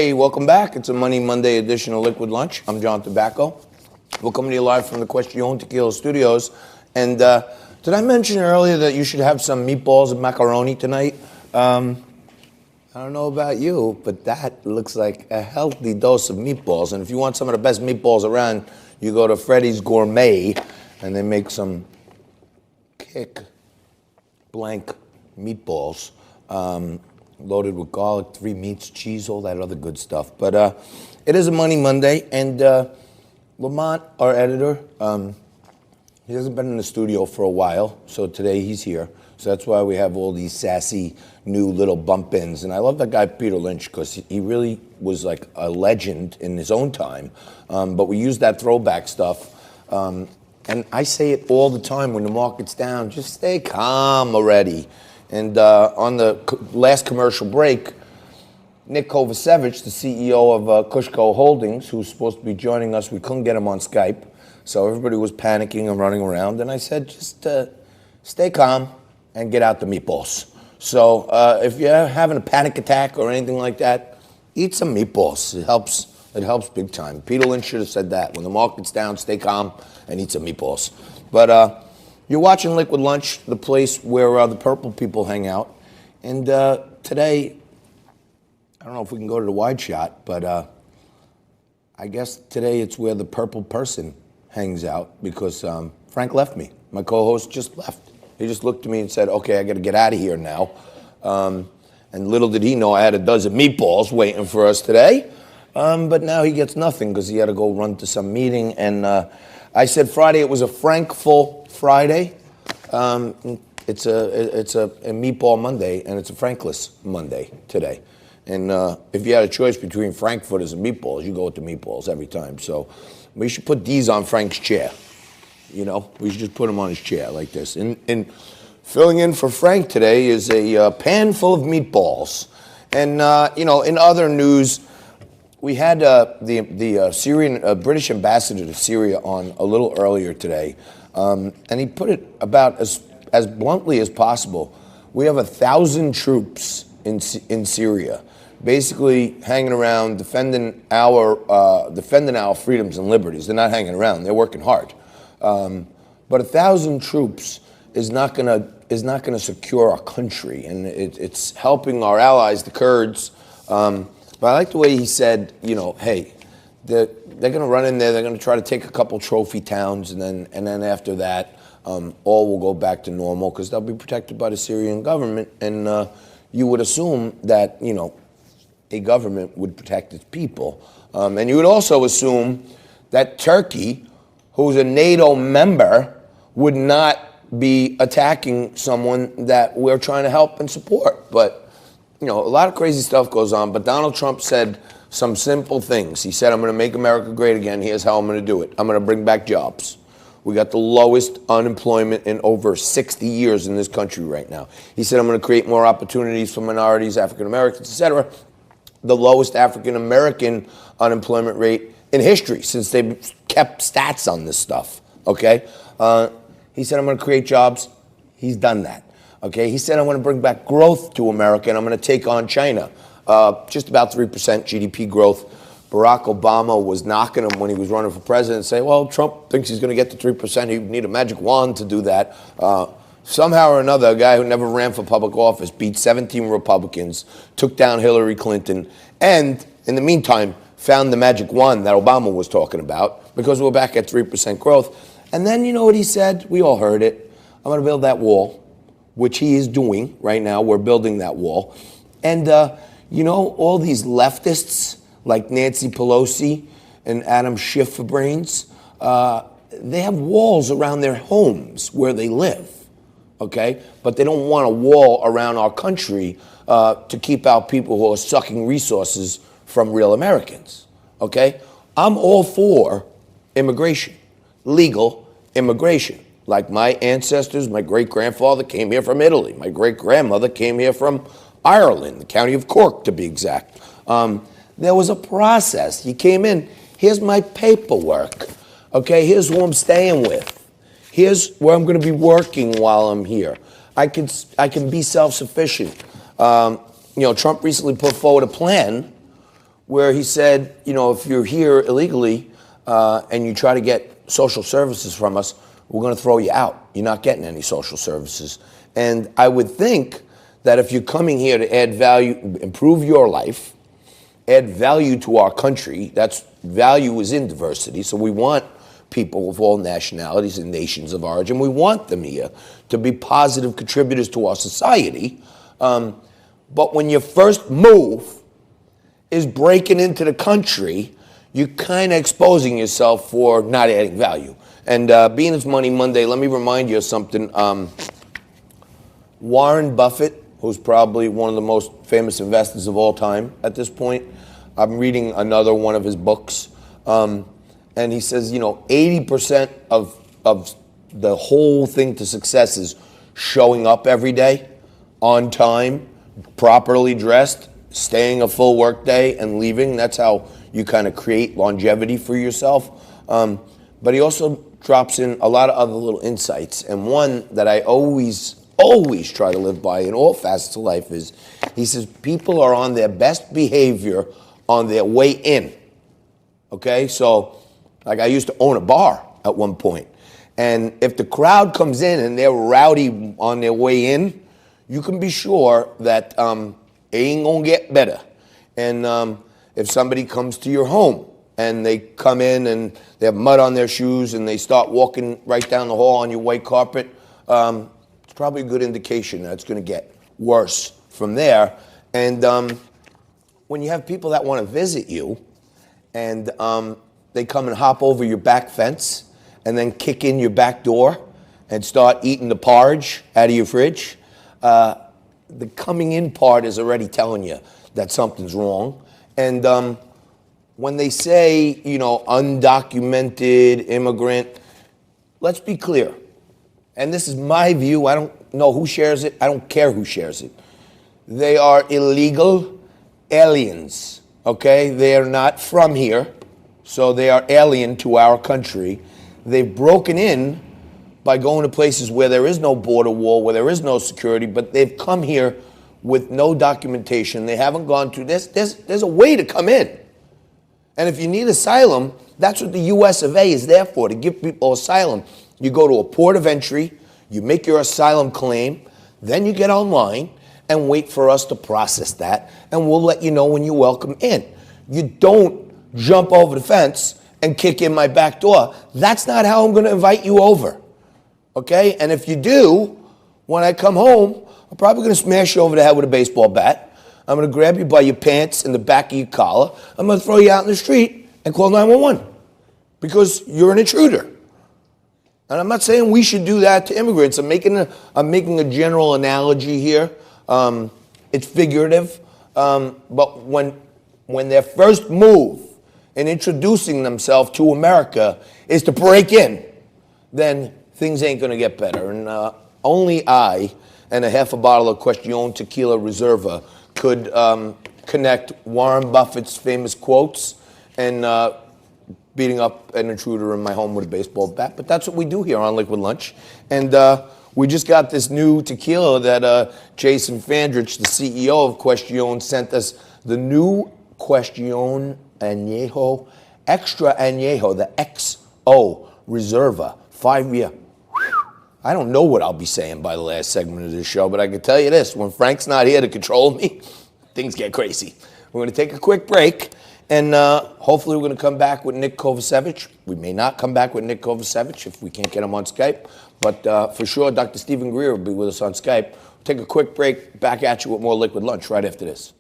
Hey, welcome back. It's a Money Monday edition of Liquid Lunch. I'm John Tobacco. We're coming to you live from the Question Tequila Studios. And did I mention earlier that you should have some meatballs and macaroni tonight? I don't know about you, but that looks like a healthy dose of meatballs. And if you want some of the best meatballs around, you go to Freddy's Gourmet, and they make some kick blank meatballs. Loaded with garlic, 3 meats, cheese, all that other good stuff. But it is a Money Monday, and Lamont, our editor, he hasn't been in the studio for a while, so today he's here. So that's why we have all these sassy new little bump-ins. And I love that guy Peter Lynch, because he really was like a legend in his own time. But we use that throwback stuff. And I say it all the time when the market's down, just stay calm already. And on the last commercial break, Nick Kovacevic, the CEO of Kushko Holdings, who's supposed to be joining us, we couldn't get him on Skype. So everybody was panicking and running around. And I said, just stay calm and get out the meatballs. So if you're having a panic attack or anything like that, eat some meatballs. It helps big time. Peter Lynch should have said that. When the market's down, stay calm and eat some meatballs. But you're watching Liquid Lunch, the place where the purple people hang out. And today, I don't know if we can go to the wide shot, but I guess today it's where the purple person hangs out, because Frank left me. My co-host just left. He just looked at me and said, okay, I got to get out of here now. And little did he know I had a dozen meatballs waiting for us today. But now he gets nothing because he had to go run to some meeting. And I said Friday it was a Frankful Friday. It's a Meatball Monday, and it's a Frankless Monday today. And if you had a choice between Frankfurters and meatballs, you go with the meatballs every time. So we should put these on Frank's chair. You know, we should just put them on his chair like this. And filling in for Frank today is a pan full of meatballs. And, you know, in other news, we had the Syrian British ambassador to Syria on a little earlier today. And he put it about as bluntly as possible. We have 1,000 troops in Syria, basically hanging around, defending our freedoms and liberties. They're not hanging around; they're working hard. But 1,000 troops is not gonna secure our country, and it's helping our allies, the Kurds. But I like the way he said, you know, hey, they're going to run in there. They're going to try to take a couple trophy towns, and then after that, all will go back to normal because they'll be protected by the Syrian government. And you would assume that, you know, a government would protect its people. And you would also assume that Turkey, who's a NATO member, would not be attacking someone that we're trying to help and support. But, you know, a lot of crazy stuff goes on. But Donald Trump said some simple things. He said, I'm going to make America great again. Here's how I'm going to do it. I'm going to bring back jobs. We got the lowest unemployment in over 60 years in this country right now. He said, I'm going to create more opportunities for minorities, African Americans, etc. The lowest African American unemployment rate in history since they kept stats on this stuff. Okay? He said, I'm going to create jobs. He's done that. Okay? He said, I'm going to bring back growth to America, and I'm going to take on China. Just about 3% GDP growth. Barack Obama was knocking him when he was running for president and saying, well, Trump thinks he's going to get to 3%. He'd need a magic wand to do that. Somehow or another, a guy who never ran for public office beat 17 Republicans, took down Hillary Clinton, and in the meantime, found the magic wand that Obama was talking about, because we're back at 3% growth. And then you know what he said? We all heard it. I'm going to build that wall, which he is doing right now. We're building that wall. And you know, all these leftists like Nancy Pelosi and Adam Schiff for brains, they have walls around their homes where they live, okay? But they don't want a wall around our country to keep out people who are sucking resources from real Americans, okay? I'm all for immigration, legal immigration. Like my ancestors, my great-grandfather came here from Italy. My great-grandmother came here from Ireland, the county of Cork to be exact. There was a process. He came in, here's my paperwork. Okay, here's who I'm staying with. Here's where I'm going to be working while I'm here. I can be self-sufficient. You know, Trump recently put forward a plan where he said, if you're here illegally and you try to get social services from us, we're going to throw you out. You're not getting any social services. And I would think that if you're coming here to add value, improve your life, add value to our country, that's value is in diversity. So we want people of all nationalities and nations of origin. We want them here to be positive contributors to our society. But when your first move is breaking into the country, you're kind of exposing yourself for not adding value. And being it's Money Monday, let me remind you of something. Warren Buffett, who's probably one of the most famous investors of all time at this point, I'm reading another one of his books. And he says, 80% of the whole thing to success is showing up every day, on time, properly dressed, staying a full work day and leaving. That's how you kind of create longevity for yourself. But he also drops in a lot of other little insights. And one that I always try to live by in all facets of life is, he says, people are on their best behavior on their way in. Okay, so like I used to own a bar at one point. And if the crowd comes in and they're rowdy on their way in, you can be sure that it ain't gonna get better. And if somebody comes to your home and they come in and they have mud on their shoes and they start walking right down the hall on your white carpet, it's probably a good indication that it's gonna get worse from there. And when you have people that wanna visit you and they come and hop over your back fence and then kick in your back door and start eating the porridge out of your fridge, the coming in part is already telling you that something's wrong. And when they say, undocumented immigrant, let's be clear. And this is my view. I don't know who shares it. I don't care who shares it. They are illegal aliens, okay? They are not from here. So they are alien to our country. They've broken in by going to places where there is no border wall, where there is no security, but they've come here with no documentation. They haven't gone through this. There's a way to come in. And if you need asylum, that's what the US of A is there for, to give people asylum. You go to a port of entry, you make your asylum claim, then you get online and wait for us to process that, and we'll let you know when you're welcome in. You don't jump over the fence and kick in my back door. That's not how I'm going to invite you over, okay? And if you do, when I come home, I'm probably going to smash you over the head with a baseball bat. I'm going to grab you by your pants and the back of your collar. I'm going to throw you out in the street and call 911 because you're an intruder. And I'm not saying we should do that to immigrants. I'm making a general analogy here. It's figurative. But when their first move in introducing themselves to America is to break in, then things ain't going to get better. And only I and a half a bottle of Question Tequila Reserva could connect Warren Buffett's famous quotes and beating up an intruder in my home with a baseball bat. But that's what we do here on Liquid Lunch. And we just got this new tequila that Jason Fandrich, the CEO of Question, sent us. The new Question Añejo, Extra Añejo, the XO Reserva, 5-year. I don't know what I'll be saying by the last segment of this show, but I can tell you this, when Frank's not here to control me, things get crazy. We're going to take a quick break, and hopefully we're going to come back with Nick Kovacevic. We may not come back with Nick Kovacevic if we can't get him on Skype, but for sure Dr. Stephen Greer will be with us on Skype. We'll take a quick break, back at you with more Liquid Lunch right after this.